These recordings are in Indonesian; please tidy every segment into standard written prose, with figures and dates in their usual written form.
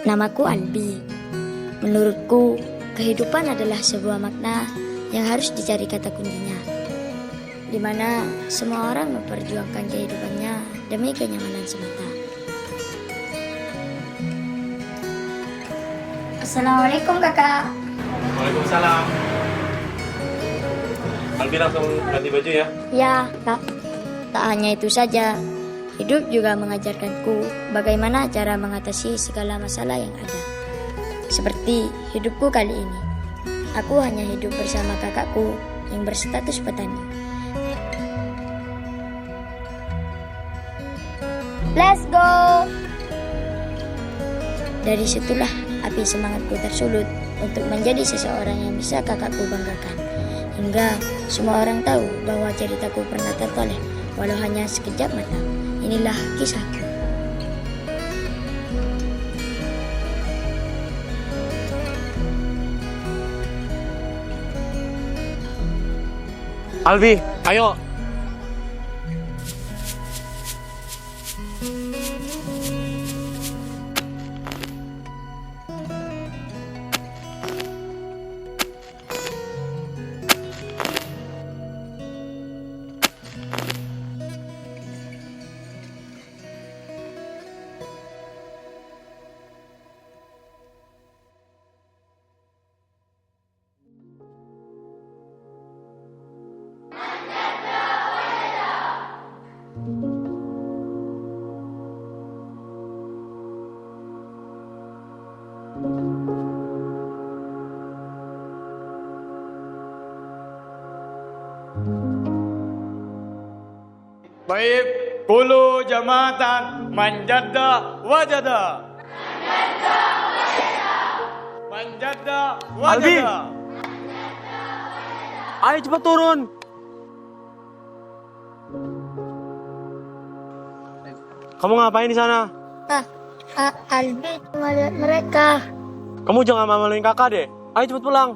Namaku Albi. Menurutku, kehidupan adalah sebuah makna yang harus dicari kata kuncinya, di mana semua orang memperjuangkan kehidupannya demi kenyamanan semata. Assalamualaikum kakak. Waalaikumsalam. Albi langsung ganti baju ya. Ya kak, tak hanya itu saja, hidup juga mengajarkanku bagaimana cara mengatasi segala masalah yang ada. Seperti hidupku kali ini, aku hanya hidup bersama kakakku yang berstatus petani. Let's go! Dari situlah api semangatku tersulut untuk menjadi seseorang yang bisa kakakku banggakan. Hingga semua orang tahu bahwa ceritaku pernah tertoleh, walau hanya sekejap mata. Inilah kisahku. Albi, ayo. Baik, kulu jamaatan manjadda wajada. Manjadda wajada. Ayo cepat turun. Kamu ngapain di sana? Albi cuma lihat mereka. Kamu jangan malu-maluin kakak deh. Ayo cepat pulang.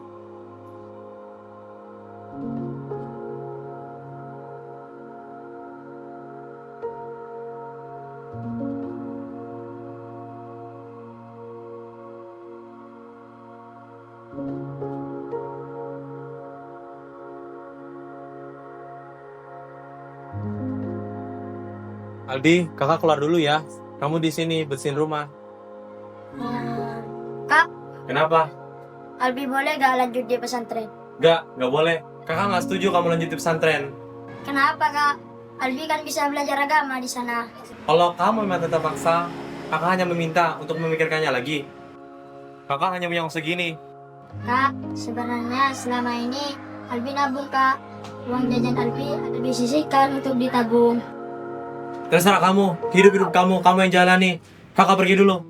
Aldi, kakak keluar dulu ya. Kamu di sini bersihin rumah. Kak, Kenapa? Albi boleh gak lanjut di pesantren? Nggak boleh. Kakak nggak setuju kamu lanjut di pesantren. Kenapa kak? Albi kan bisa belajar agama di sana. Kalau kamu memang tetap maksa, kakak hanya meminta untuk memikirkannya lagi. Kakak hanya punya uang segini. Kak, sebenarnya selama ini Albi nabung kak. Uang jajan Albi sisihkan untuk ditabung. Terserah kamu, hidup kamu yang jalani. Kakak pergi dulu.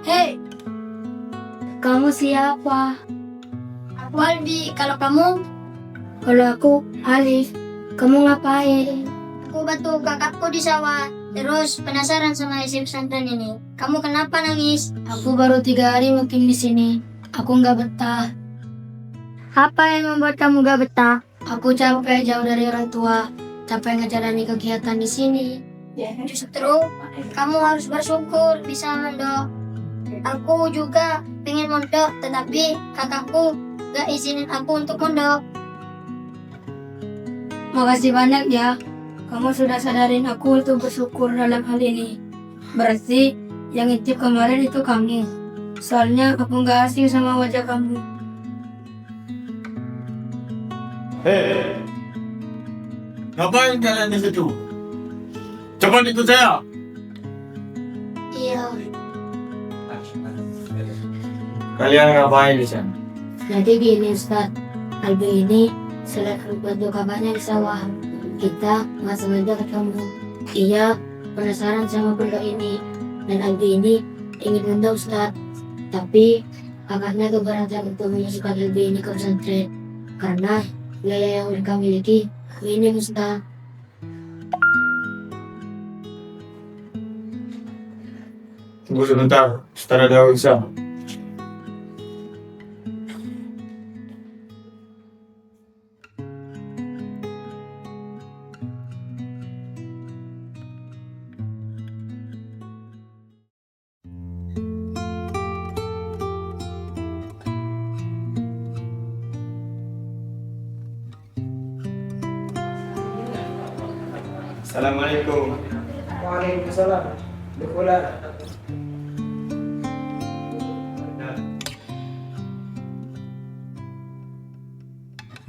Hei, kamu siapa? Aku Albi, kalau kamu? Kalau aku Alif, kamu ngapain? Aku bantu kakakku di sawah, terus penasaran sama isi pesantren ini. Kamu kenapa nangis? Aku baru 3 hari mungkin di sini. Aku nggak betah. Apa yang membuat kamu nggak betah? Aku capek jauh dari orang tua, capek ngejalani kegiatan di sini. Justru kamu harus bersyukur bisa mondok. Aku juga pengen mondok, tetapi kakakku gak izinin aku untuk mondok. Makasih banyak ya, kamu sudah sadarin aku untuk bersyukur dalam hal ini. Berarti yang intip kemarin itu kamu. Soalnya aku gak asing sama wajah kamu. Hei, ngapain kalian di situ? Cepat ikut saya. Iya. Kalian ngapain di sana? Jadi gini Ustaz, Albi ini selain bantu kakaknya di sawah, kita nggak sengaja ketemu. Iya, penasaran sama benda ini, dan Albi ini ingin benda Ustaz. Tapi kakaknya keberatan untuk menyusukan Albi ini ke pesantren karena biaya yang mereka miliki minim Ustaz. Tunggu sebentar, Ustaz ada urusan. Assalamualaikum. Waalaikumsalam. Dukulan.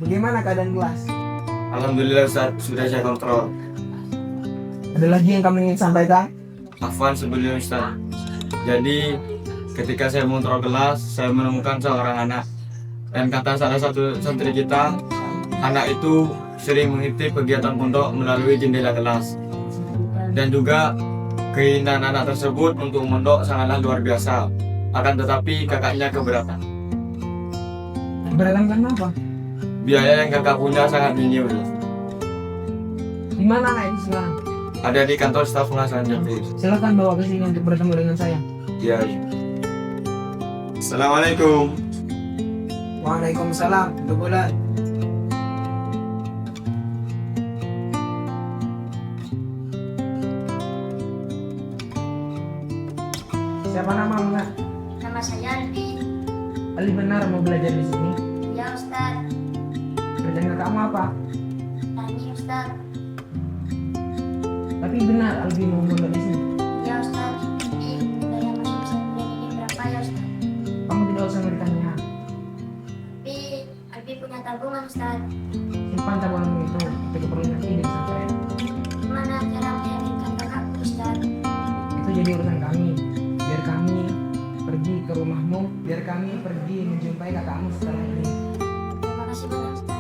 Bagaimana keadaan kelas? Alhamdulillah Ustaz, sudah saya kontrol. Ada lagi yang kamu ingin sampaikan? Afwan sebelumnya Ustaz. Jadi ketika saya mengontrol kelas, saya menemukan seorang anak. Dan kata salah satu santri kita, anak itu sering mengintip kegiatan pondok melalui jendela kelas. Dan juga keinginan anak tersebut untuk mondok sangatlah luar biasa. Akan tetapi kakaknya keberatan. Keberatan karena apa? Biaya yang kakak punya sangat minim. Di mana anak ini sekarang? Ada di kantor staf pengasuhan Jambi. Silakan bawa ke sini untuk bertemu dengan saya. Iya. Assalamualaikum. Waalaikumsalam. Dukulan. Siapa namamu, Nak? Nama saya Albi. Ali benar mau belajar di sini. Ya Ustaz. Kerjaan kamu apa? Tani Ustaz. Tapi benar Albi mau mondok di sini. Ya Ustaz. Tapi biaya masuk pesantren ini berapa ya Ustaz? Kamu tidak usah bertanya. Tapi Albi punya tabungan Ustaz. Simpan tabunganmu itu untuk keperluan nanti di pesantren. Gimana cara meyakinkan kakakku Ustaz? Itu jadi urusan kami. Biar kami pergi ke rumahmu, biar kami pergi menjumpai kakakmu setelah ini. Terima kasih banyak Ustaz.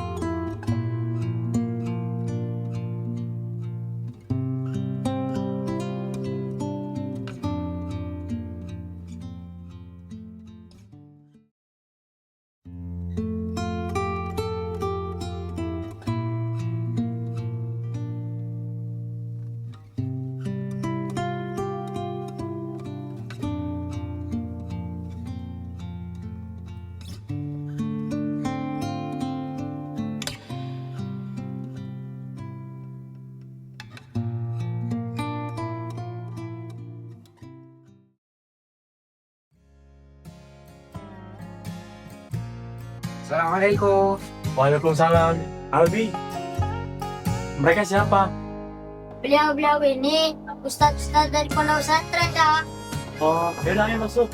Assalamualaikum. Waalaikumsalam. Albi, mereka siapa? Beliau-beliau ini Ustaz-Ustaz dari pondok pesantren Kak. Oh, yaudah ayo masuk.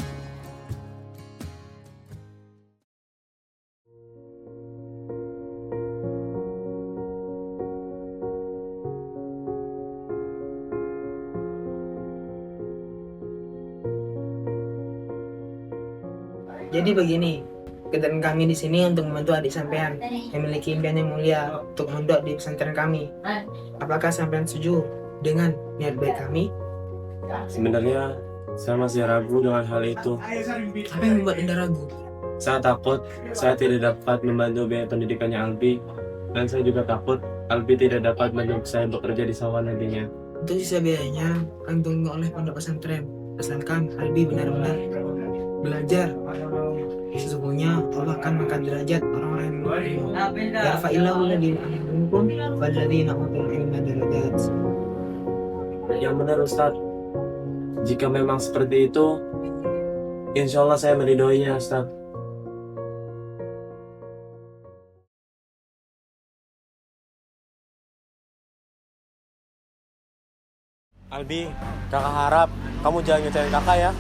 Jadi begini, kegiatan kami di sini untuk membantu adik sampean yang memiliki impian yang mulia untuk mondok di pesantren kami. Apakah sampean setuju dengan niat baik kami? Sebenarnya saya masih ragu dengan hal itu. Apa yang membuat Anda ragu? Saya takut saya tidak dapat membantu biaya pendidikannya Albi, dan saya juga takut Albi tidak dapat membantu saya bekerja di sawah nantinya. Untuk sisa biayanya akan ditanggung oleh pondok pesantren. Asalkan Albi benar-benar belajar. Sesungguhnya Allah akan mengangkat derajat orang-orang yang berilmu. Yarfa'illahu alladziina aamanu minkum walladziina utul ilma darajat. Yang benar Ustaz, jika memang seperti itu, insya Allah saya meridhoinya Ustaz. Albi, kakak harap kamu jangan ngecewain kakak ya.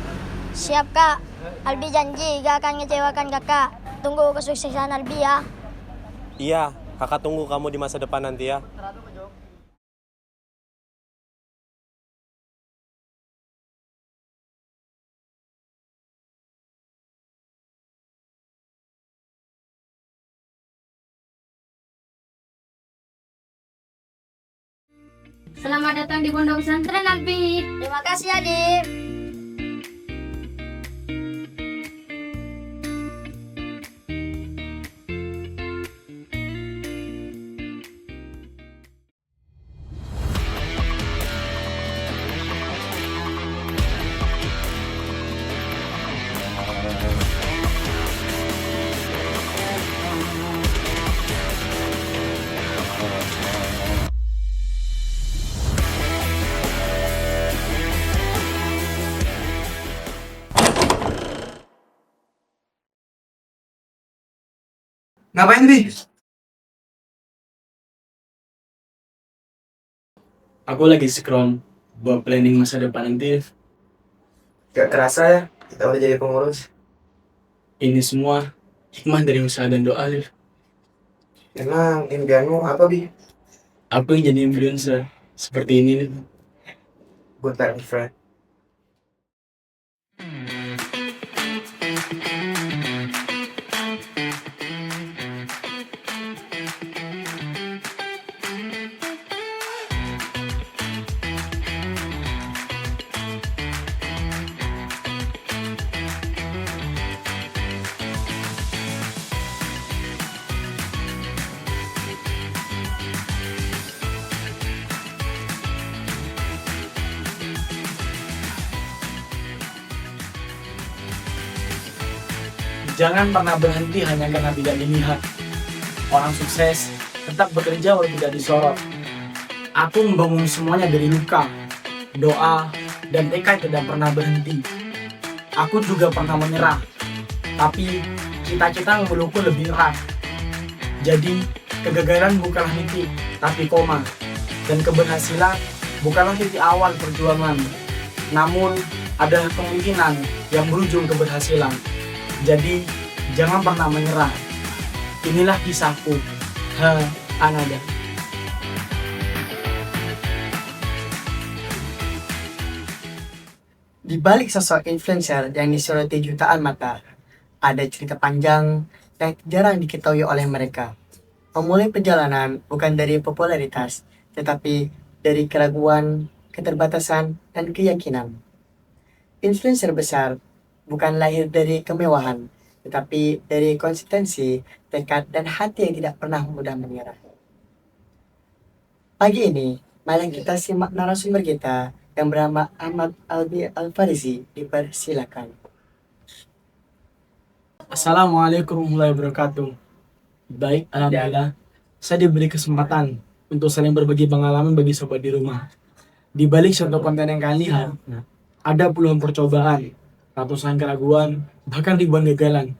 Siap Kak. Albi janji gak akan ngecewakan kakak. Tunggu kesuksesan Albi ya. Iya, kakak tunggu kamu di masa depan nanti ya. Selamat datang di pondok pesantren Albi. Terima kasih Adik. Ngapain, Bi? Aku lagi scroll buat planning masa depan nanti. Gak kerasa ya, kita udah jadi pengurus. Ini semua hikmah dari usaha dan doa, Lif. Emang impianmu apa, Bi? Aku yang jadi influencer seperti ini, Lif. Good luck, my friend. Jangan pernah berhenti hanya karena tidak dilihat. Orang sukses tetap bekerja walau tidak disorot. Aku membangun semuanya dari luka, doa, dan tekad tidak pernah berhenti. Aku juga pernah menyerah, tapi cita-cita memelukku lebih erat. Jadi, kegagalan bukanlah titik, tapi koma. Dan keberhasilan bukanlah titik awal perjuangan. Namun, ada kemungkinan yang berujung keberhasilan. Jadi, jangan pernah menyerah. Inilah kisahku. Anada. Di balik sosok influencer yang disoroti jutaan mata, ada cerita panjang yang jarang diketahui oleh mereka. Memulai perjalanan bukan dari popularitas, tetapi dari keraguan, keterbatasan, dan keyakinan. Influencer besar bukan lahir dari kemewahan, tetapi dari konsistensi, tekad, dan hati yang tidak pernah mudah menyerah. Pagi ini, mari kita simak narasumber kita yang bernama Ahmad Albi Al-Farisi. Dipersilakan. Assalamualaikum warahmatullahi wabarakatuh. Baik, alhamdulillah. Saya diberi kesempatan untuk saling berbagi pengalaman bagi sobat di rumah. Di balik suatu konten yang kalian lihat, ada puluhan percobaan, ratusan keraguan, bahkan ribuan gagalan.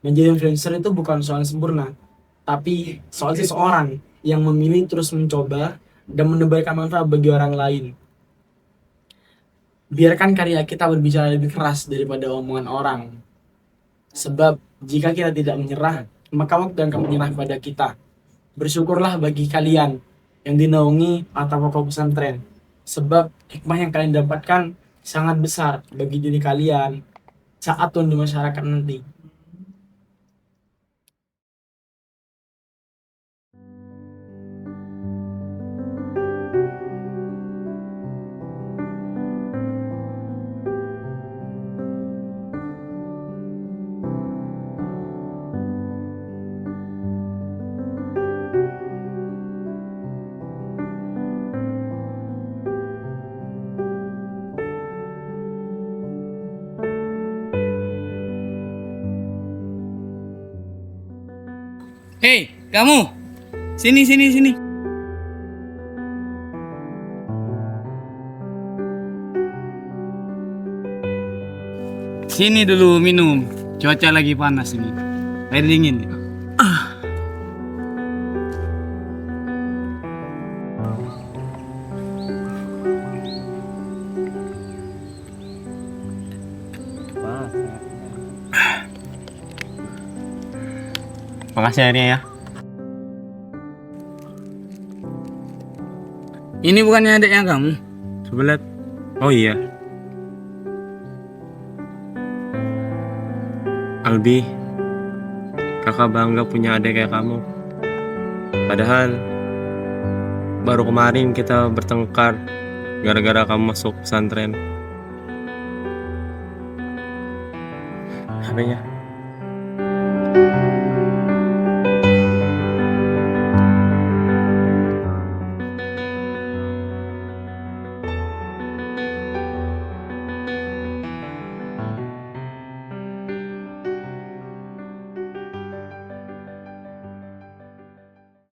Menjadi influencer itu bukan soal sempurna, tapi soal seseorang yang memilih terus mencoba dan menebarkan manfaat bagi orang lain. Biarkan karya kita berbicara lebih keras daripada omongan orang. Sebab jika kita tidak menyerah, maka waktu akan menyerah pada kita. Bersyukurlah bagi kalian yang dinaungi atau pokok pesantren. Sebab hikmah yang kalian dapatkan sangat besar bagi diri kalian saat turun di masyarakat nanti. Hei, kamu! Sini, sini, sini. Sini dulu minum. Cuaca lagi panas ini. Air dingin. Makasih airnya ya. Ini bukannya adiknya kamu? Coba lihat. Oh iya. Albi, kakak bangga punya adik kayak kamu. Padahal baru kemarin kita bertengkar gara-gara kamu masuk pesantren. HP-nya.